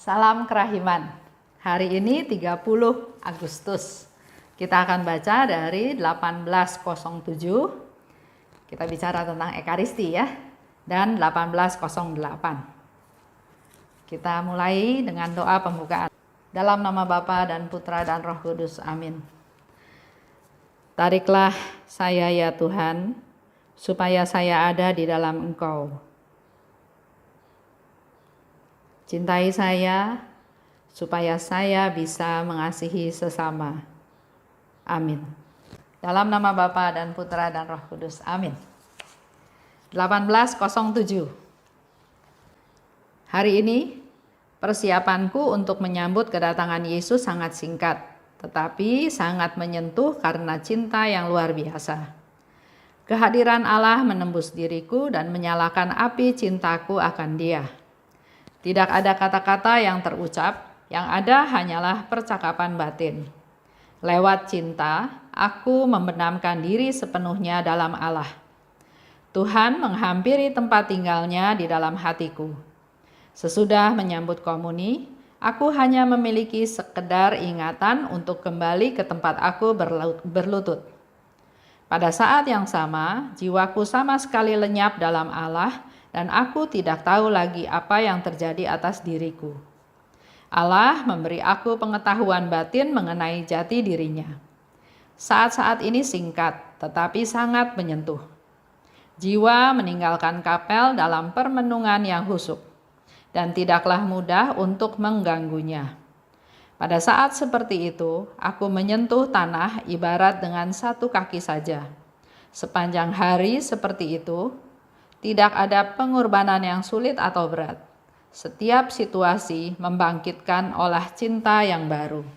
Salam kerahiman. Hari ini 30 Agustus. Kita akan baca dari 1807. Kita bicara tentang Ekaristi ya. Dan 1808. Kita mulai dengan doa pembukaan. Dalam nama Bapa dan Putra dan Roh Kudus. Amin. Tariklah saya ya Tuhan, supaya saya ada di dalam Engkau. Cintai saya, supaya saya bisa mengasihi sesama. Amin. Dalam nama Bapa dan Putra dan Roh Kudus. Amin. 1807. Hari ini, persiapanku untuk menyambut kedatangan Yesus sangat singkat, tetapi sangat menyentuh karena cinta yang luar biasa. Kehadiran Allah menembus diriku dan menyalakan api cintaku akan Dia. Tidak ada kata-kata yang terucap, yang ada hanyalah percakapan batin. Lewat cinta, aku membenamkan diri sepenuhnya dalam Allah. Tuhan menghampiri tempat tinggalnya di dalam hatiku. Sesudah menyambut komuni, aku hanya memiliki sekedar ingatan untuk kembali ke tempat aku berlutut. Pada saat yang sama, jiwaku sama sekali lenyap dalam Allah, dan aku tidak tahu lagi apa yang terjadi atas diriku. Allah memberi aku pengetahuan batin mengenai jati dirinya. Saat-saat ini singkat, tetapi sangat menyentuh. Jiwa meninggalkan kapel dalam permenungan yang khusyuk, dan tidaklah mudah untuk mengganggunya. Pada saat seperti itu, aku menyentuh tanah ibarat dengan satu kaki saja. Sepanjang hari seperti itu, tidak ada pengorbanan yang sulit atau berat. Setiap situasi membangkitkan olah cinta yang baru.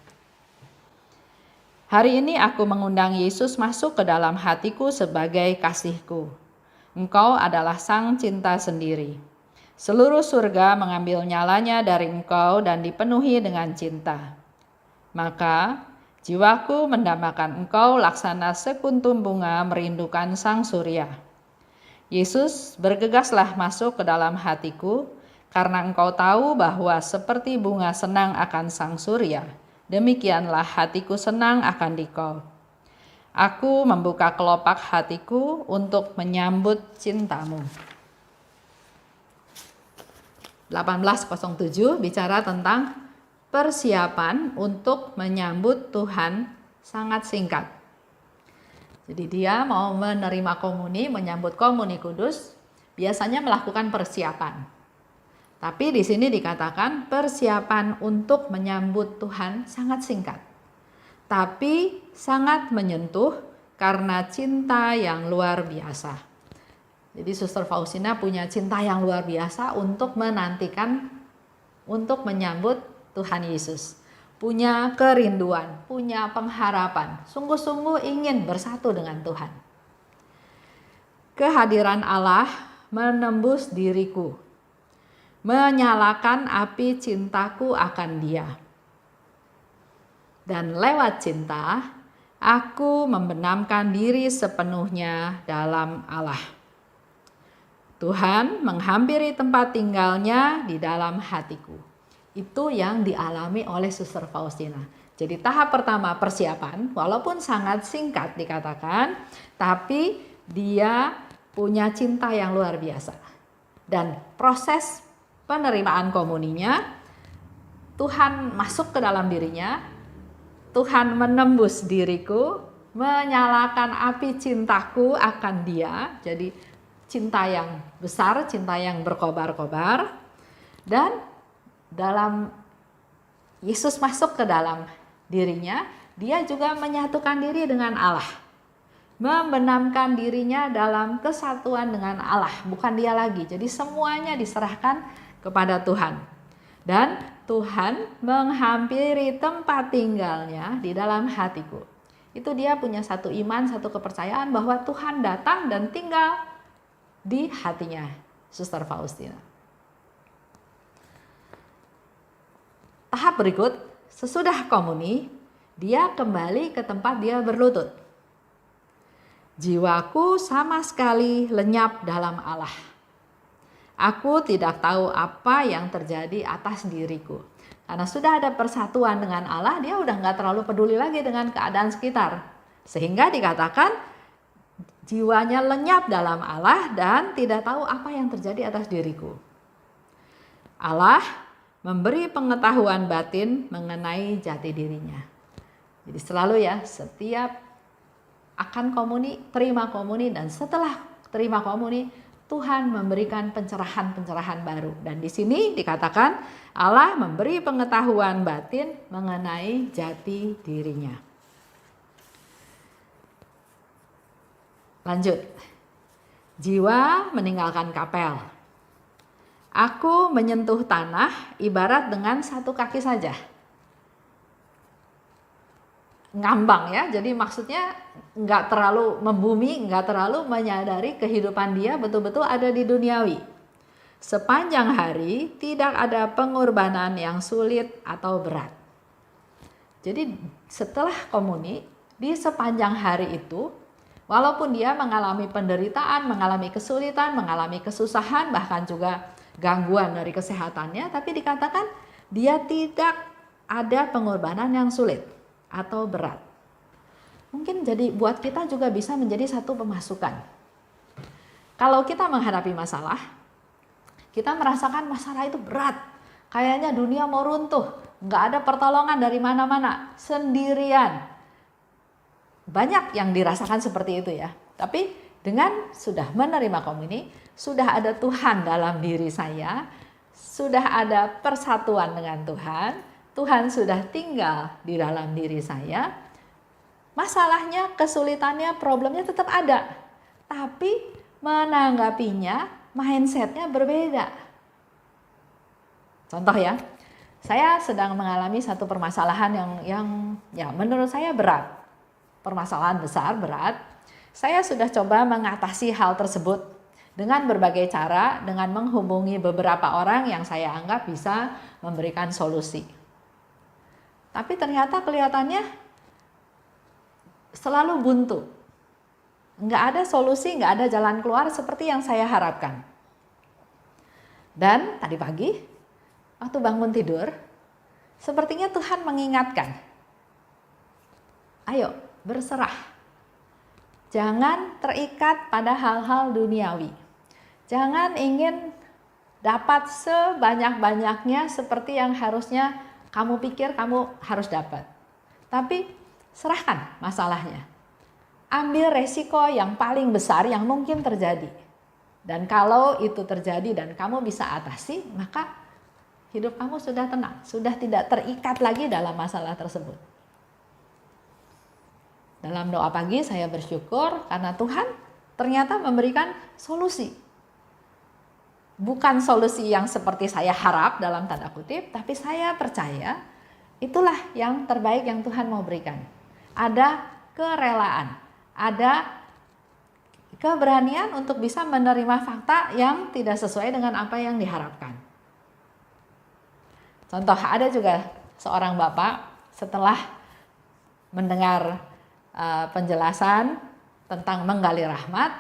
Hari ini aku mengundang Yesus masuk ke dalam hatiku sebagai kasihku. Engkau adalah sang cinta sendiri. Seluruh surga mengambil nyalanya dari Engkau dan dipenuhi dengan cinta. Maka jiwaku mendambakan Engkau laksana sekuntum bunga merindukan sang surya. Yesus, bergegaslah masuk ke dalam hatiku, karena Engkau tahu bahwa seperti bunga senang akan sang surya, demikianlah hatiku senang akan Dikau. Aku membuka kelopak hatiku untuk menyambut cintamu. 1807 bicara tentang persiapan untuk menyambut Tuhan sangat singkat. Jadi dia mau menerima komuni, menyambut komuni kudus, biasanya melakukan persiapan. Tapi di sini dikatakan persiapan untuk menyambut Tuhan sangat singkat. Tapi sangat menyentuh karena cinta yang luar biasa. Jadi Suster Faustina punya cinta yang luar biasa untuk menantikan, untuk menyambut Tuhan Yesus. Punya kerinduan, punya pengharapan, sungguh-sungguh ingin bersatu dengan Tuhan. Kehadiran Allah menembus diriku, menyalakan api cintaku akan Dia. Dan lewat cinta, aku membenamkan diri sepenuhnya dalam Allah. Tuhan menghampiri tempat tinggalnya di dalam hatiku. Itu yang dialami oleh Suster Faustina. Jadi tahap pertama persiapan, walaupun sangat singkat dikatakan, tapi dia punya cinta yang luar biasa. Dan proses penerimaan komuninya, Tuhan masuk ke dalam dirinya, Tuhan menembus diriku, menyalakan api cintaku akan Dia. Jadi cinta yang besar, cinta yang berkobar-kobar, dan dalam Yesus masuk ke dalam dirinya, dia juga menyatukan diri dengan Allah. Membenamkan dirinya dalam kesatuan dengan Allah, bukan dia lagi. Jadi semuanya diserahkan kepada Tuhan. Dan Tuhan menghampiri tempat tinggalnya di dalam hatiku. Itu dia punya satu iman, satu kepercayaan bahwa Tuhan datang dan tinggal di hatinya, Suster Faustina. Tahap berikut, sesudah komuni, dia kembali ke tempat dia berlutut. Jiwaku sama sekali lenyap dalam Allah. Aku tidak tahu apa yang terjadi atas diriku. Karena sudah ada persatuan dengan Allah, dia udah nggak terlalu peduli lagi dengan keadaan sekitar. Sehingga dikatakan jiwanya lenyap dalam Allah dan tidak tahu apa yang terjadi atas diriku. Allah memberi pengetahuan batin mengenai jati dirinya. Jadi selalu ya, setiap akan komuni, terima komuni, dan setelah terima komuni, Tuhan memberikan pencerahan-pencerahan baru. Dan di sini dikatakan Allah memberi pengetahuan batin mengenai jati dirinya. Lanjut. Jiwa meninggalkan kapel. Aku menyentuh tanah ibarat dengan satu kaki saja. Ngambang ya, jadi maksudnya nggak terlalu membumi, nggak terlalu menyadari kehidupan dia betul-betul ada di duniawi. Sepanjang hari tidak ada pengorbanan yang sulit atau berat. Jadi setelah komuni, di sepanjang hari itu, walaupun dia mengalami penderitaan, mengalami kesulitan, mengalami kesusahan, bahkan juga gangguan dari kesehatannya, tapi dikatakan dia tidak ada pengorbanan yang sulit atau berat. Mungkin jadi buat kita juga bisa menjadi satu pemasukan. Kalau kita menghadapi masalah, kita merasakan masalah itu berat, kayaknya dunia mau runtuh, nggak ada pertolongan dari mana-mana, sendirian. Banyak yang dirasakan seperti itu ya. Tapi dengan sudah menerima komuni, sudah ada Tuhan dalam diri saya, sudah ada persatuan dengan Tuhan, Tuhan sudah tinggal di dalam diri saya, masalahnya, kesulitannya, problemnya tetap ada. Tapi menanggapinya, mindsetnya berbeda. Contoh ya, saya sedang mengalami satu permasalahan yang ya menurut saya berat. Permasalahan besar, berat. Saya sudah coba mengatasi hal tersebut dengan berbagai cara, dengan menghubungi beberapa orang yang saya anggap bisa memberikan solusi. Tapi ternyata kelihatannya selalu buntu. Nggak ada solusi, nggak ada jalan keluar seperti yang saya harapkan. Dan tadi pagi, waktu bangun tidur, sepertinya Tuhan mengingatkan. Ayo, berserah. Jangan terikat pada hal-hal duniawi. Jangan ingin dapat sebanyak-banyaknya seperti yang harusnya kamu pikir kamu harus dapat. Tapi serahkan masalahnya. Ambil resiko yang paling besar yang mungkin terjadi. Dan kalau itu terjadi dan kamu bisa atasi, maka hidup kamu sudah tenang. Sudah tidak terikat lagi dalam masalah tersebut. Dalam doa pagi saya bersyukur karena Tuhan ternyata memberikan solusi. Bukan solusi yang seperti saya harap dalam tanda kutip, tapi saya percaya itulah yang terbaik yang Tuhan mau berikan. Ada kerelaan, ada keberanian untuk bisa menerima fakta yang tidak sesuai dengan apa yang diharapkan. Contoh, ada juga seorang bapak setelah mendengar penjelasan tentang menggali rahmat,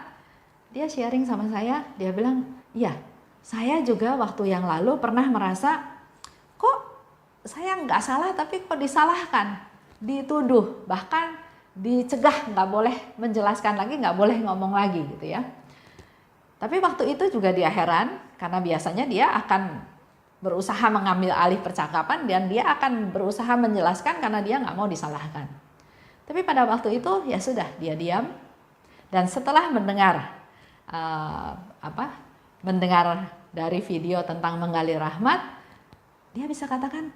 dia sharing sama saya, dia bilang, iya, saya juga waktu yang lalu pernah merasa, kok saya nggak salah tapi kok disalahkan, dituduh, bahkan dicegah, nggak boleh menjelaskan lagi, nggak boleh ngomong lagi gitu ya. Tapi waktu itu juga dia heran, karena biasanya dia akan berusaha mengambil alih percakapan dan dia akan berusaha menjelaskan karena dia nggak mau disalahkan. Tapi pada waktu itu ya sudah, dia diam, dan setelah mendengar mendengar dari video tentang menggali rahmat, dia bisa katakan,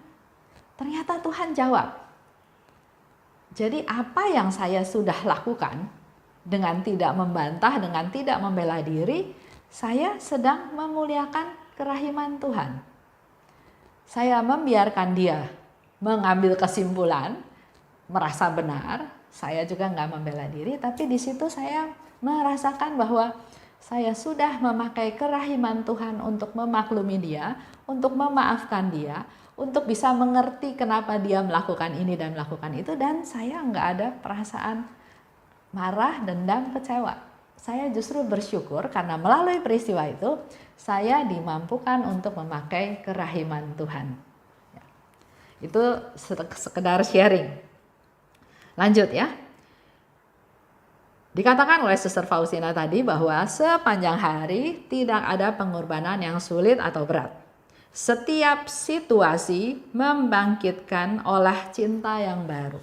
ternyata Tuhan jawab. Jadi apa yang saya sudah lakukan dengan tidak membantah, dengan tidak membela diri, saya sedang memuliakan kerahiman Tuhan. Saya membiarkan dia mengambil kesimpulan, merasa benar, saya juga nggak membela diri, tapi di situ saya merasakan bahwa saya sudah memakai kerahiman Tuhan untuk memaklumi dia, untuk memaafkan dia, untuk bisa mengerti kenapa dia melakukan ini dan melakukan itu, dan saya nggak ada perasaan marah, dendam, kecewa. Saya justru bersyukur karena melalui peristiwa itu, saya dimampukan untuk memakai kerahiman Tuhan. Itu sekedar sharing. Lanjut ya. Dikatakan oleh Suster Faustina tadi bahwa sepanjang hari tidak ada pengorbanan yang sulit atau berat. Setiap situasi membangkitkan olah cinta yang baru.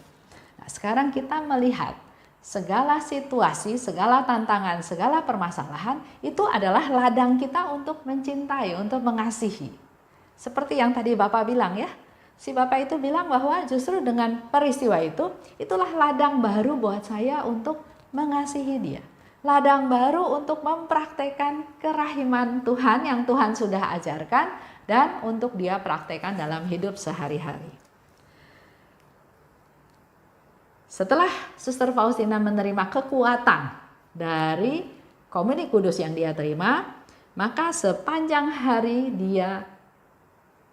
Nah, sekarang kita melihat segala situasi, segala tantangan, segala permasalahan itu adalah ladang kita untuk mencintai, untuk mengasihi. Seperti yang tadi Bapak bilang ya, si Bapak itu bilang bahwa justru dengan peristiwa itu, itulah ladang baru buat saya untuk mengasihi dia. Ladang baru untuk mempraktekkan kerahiman Tuhan yang Tuhan sudah ajarkan dan untuk dia praktekkan dalam hidup sehari-hari. Setelah Suster Faustina menerima kekuatan dari Komuni Kudus yang dia terima, maka sepanjang hari dia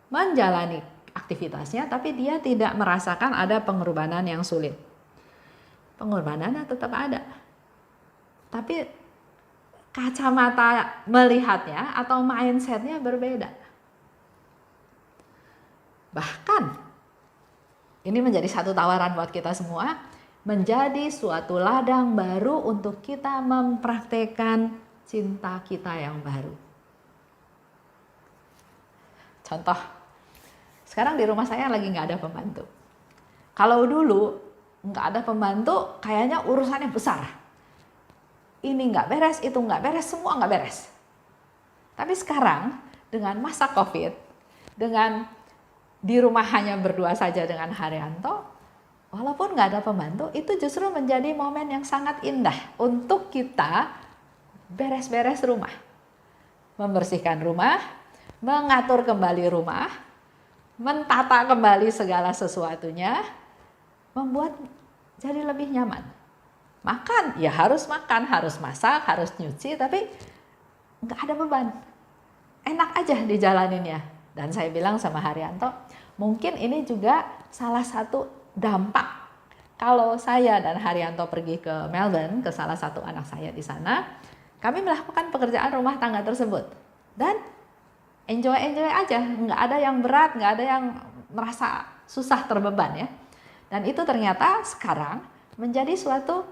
menjalani aktivitasnya, tapi dia tidak merasakan ada pengorbanan yang sulit. Pengorbanannya tetap ada, tapi kacamata melihatnya atau mindsetnya berbeda. Bahkan ini menjadi satu tawaran buat kita semua, menjadi suatu ladang baru untuk kita mempraktekkan cinta kita yang baru. Contoh, sekarang di rumah saya lagi nggak ada pembantu. Kalau dulu nggak ada pembantu, kayaknya urusannya besar. Ini nggak beres, itu nggak beres, semua nggak beres. Tapi sekarang dengan masa COVID, dengan di rumah hanya berdua saja dengan Haryanto, walaupun nggak ada pembantu, itu justru menjadi momen yang sangat indah untuk kita beres-beres rumah. Membersihkan rumah, mengatur kembali rumah, mentata kembali segala sesuatunya, membuat jadi lebih nyaman. Makan, ya harus makan, harus masak, harus nyuci, tapi nggak ada beban. Enak aja dijalaninnya. Dan saya bilang sama Haryanto, mungkin ini juga salah satu dampak kalau saya dan Haryanto pergi ke Melbourne, ke salah satu anak saya di sana, kami melakukan pekerjaan rumah tangga tersebut. Dan enjoy aja, nggak ada yang berat, nggak ada yang merasa susah terbeban ya. Dan itu ternyata sekarang menjadi suatu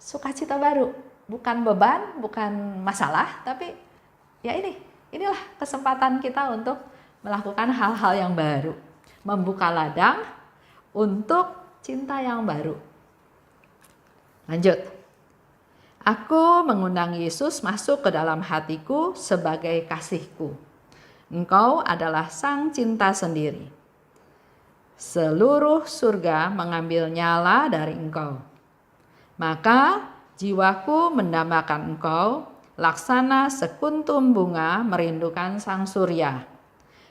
sukacita baru, bukan beban, bukan masalah, tapi ya inilah kesempatan kita untuk melakukan hal-hal yang baru, membuka ladang untuk cinta yang baru. Lanjut. Aku mengundang Yesus masuk ke dalam hatiku sebagai kasihku. Engkau adalah sang cinta sendiri. Seluruh surga mengambil nyala dari engkau. Maka jiwaku mendambakan engkau, laksana sekuntum bunga merindukan sang surya.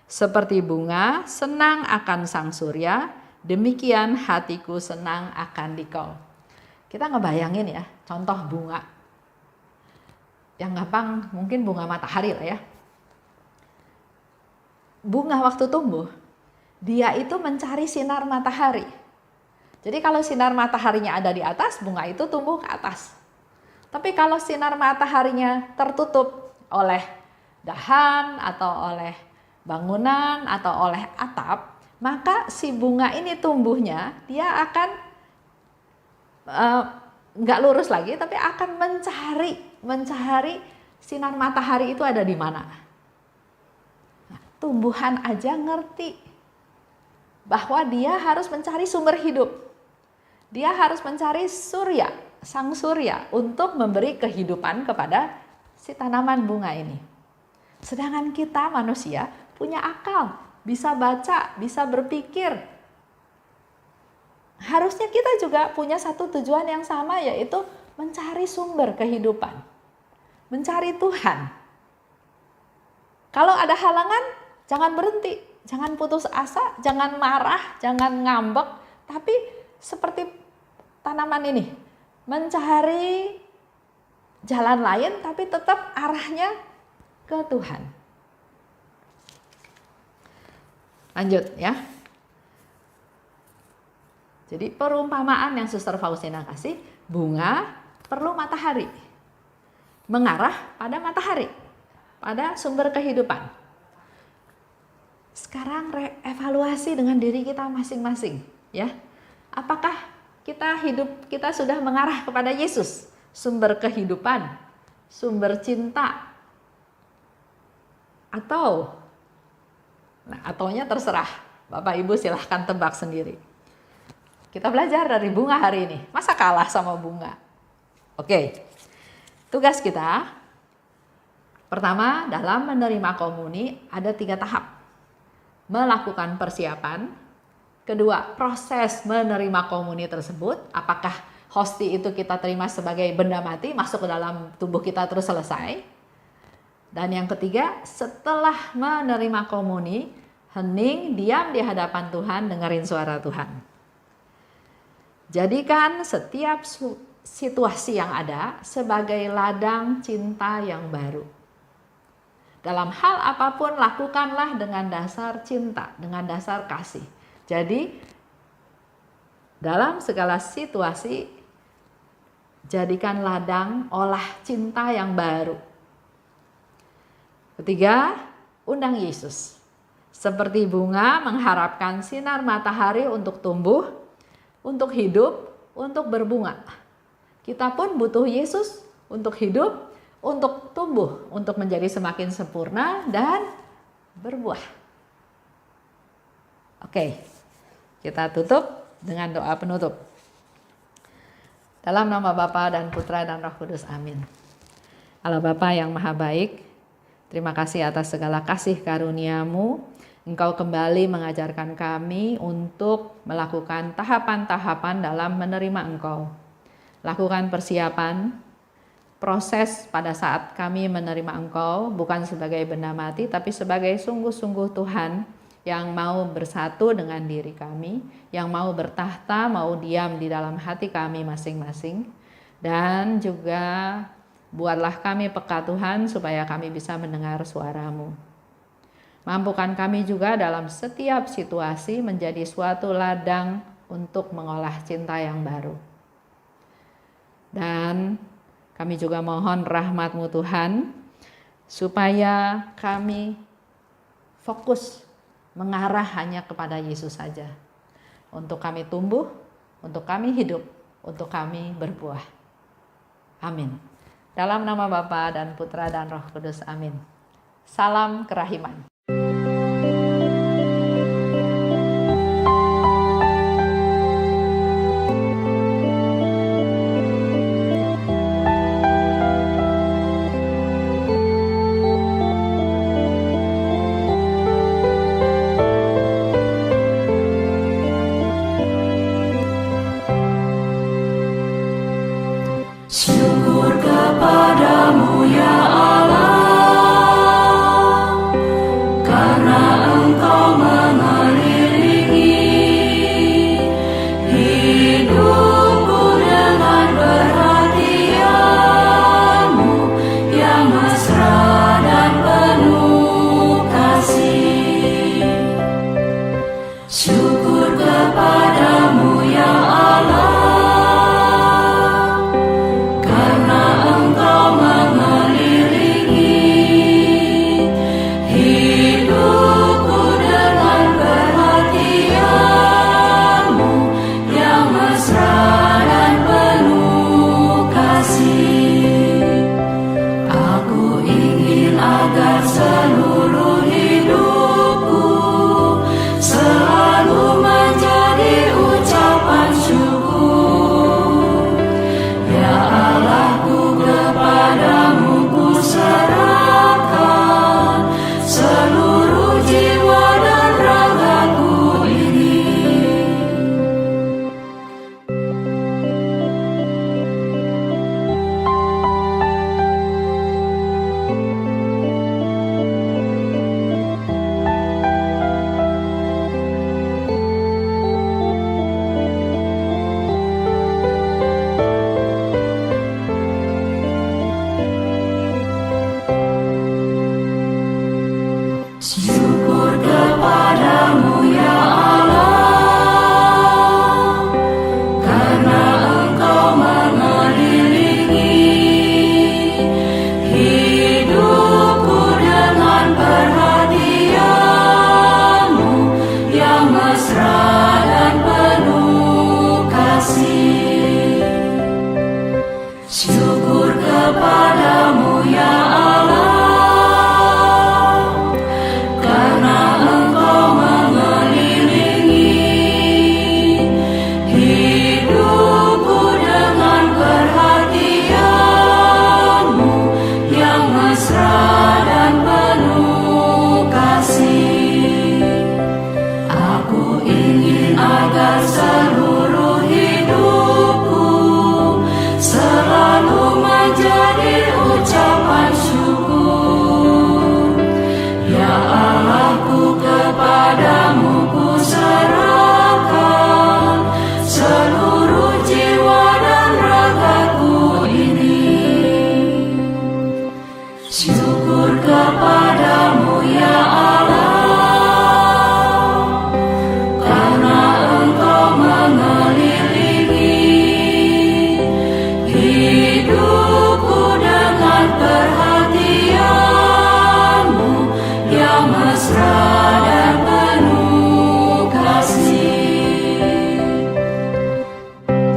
Seperti bunga senang akan sang surya, demikian hatiku senang akan dikau. Kita ngebayangin ya, contoh bunga. Yang gampang mungkin bunga matahari lah ya. Bunga waktu tumbuh, dia itu mencari sinar matahari. Jadi kalau sinar mataharinya ada di atas, bunga itu tumbuh ke atas. Tapi kalau sinar mataharinya tertutup oleh dahan atau oleh bangunan atau oleh atap, maka si bunga ini tumbuhnya dia akan nggak lurus lagi, tapi akan mencari sinar matahari itu ada di mana. Nah, tumbuhan aja ngerti bahwa dia harus mencari sumber hidup, dia harus mencari surya, sang surya untuk memberi kehidupan kepada si tanaman bunga ini. Sedangkan kita manusia punya akal, bisa baca, bisa berpikir. Harusnya kita juga punya satu tujuan yang sama, yaitu mencari sumber kehidupan, mencari Tuhan. Kalau ada halangan, jangan berhenti, jangan putus asa, jangan marah, jangan ngambek, tapi seperti tanaman ini, mencari jalan lain tapi tetap arahnya ke Tuhan. Lanjut ya. Jadi perumpamaan yang Suster Faustina kasih, bunga perlu matahari. Mengarah pada matahari. pada sumber kehidupan. Sekarang evaluasi dengan diri kita masing-masing, ya. Apakah kita sudah mengarah kepada Yesus, sumber kehidupan, sumber cinta, ataunya terserah. Bapak Ibu silahkan tebak sendiri. Kita belajar dari bunga hari ini. Masa kalah sama bunga? Oke, tugas kita pertama dalam menerima komuni ada 3 tahap. Melakukan persiapan. Kedua, proses menerima komuni tersebut. Apakah hosti itu kita terima sebagai benda mati, masuk ke dalam tubuh kita terus selesai. Dan yang ketiga, setelah menerima komuni, hening, diam di hadapan Tuhan, dengerin suara Tuhan. Jadikan setiap situasi yang ada sebagai ladang cinta yang baru. Dalam hal apapun, lakukanlah dengan dasar cinta, dengan dasar kasih. Jadi, dalam segala situasi, jadikan ladang olah cinta yang baru. Ketiga, undang Yesus. Seperti bunga mengharapkan sinar matahari untuk tumbuh, untuk hidup, untuk berbunga. Kita pun butuh Yesus untuk hidup, untuk tumbuh, untuk menjadi semakin sempurna dan berbuah. Oke, kita tutup dengan doa penutup. Dalam nama Bapa dan Putra dan Roh Kudus, amin. Allah Bapa yang maha baik, terima kasih atas segala kasih karunia-Mu. Engkau kembali mengajarkan kami untuk melakukan tahapan-tahapan dalam menerima Engkau. Lakukan persiapan, proses pada saat kami menerima Engkau, bukan sebagai benda mati, tapi sebagai sungguh-sungguh Tuhan yang mau bersatu dengan diri kami, yang mau bertahta, mau diam di dalam hati kami masing-masing. Dan juga buatlah kami peka Tuhan supaya kami bisa mendengar suara-Mu. Mampukan kami juga dalam setiap situasi menjadi suatu ladang untuk mengolah cinta yang baru. Dan kami juga mohon rahmat-Mu Tuhan, supaya kami fokus mengarah hanya kepada Yesus saja. Untuk kami tumbuh, untuk kami hidup, untuk kami berbuah. Amin. Dalam nama Bapa dan Putra dan Roh Kudus, amin. Salam kerahiman. Syukur kepadamu ya Allah, karena Engkau mengelilingi hidupku dengan perhatian-Mu yang mesra dan penuh kasih. Syukur kepadamu ya Allah, selalu menjadi ucapan yang mesra dan penuh kasih. Syukur kepada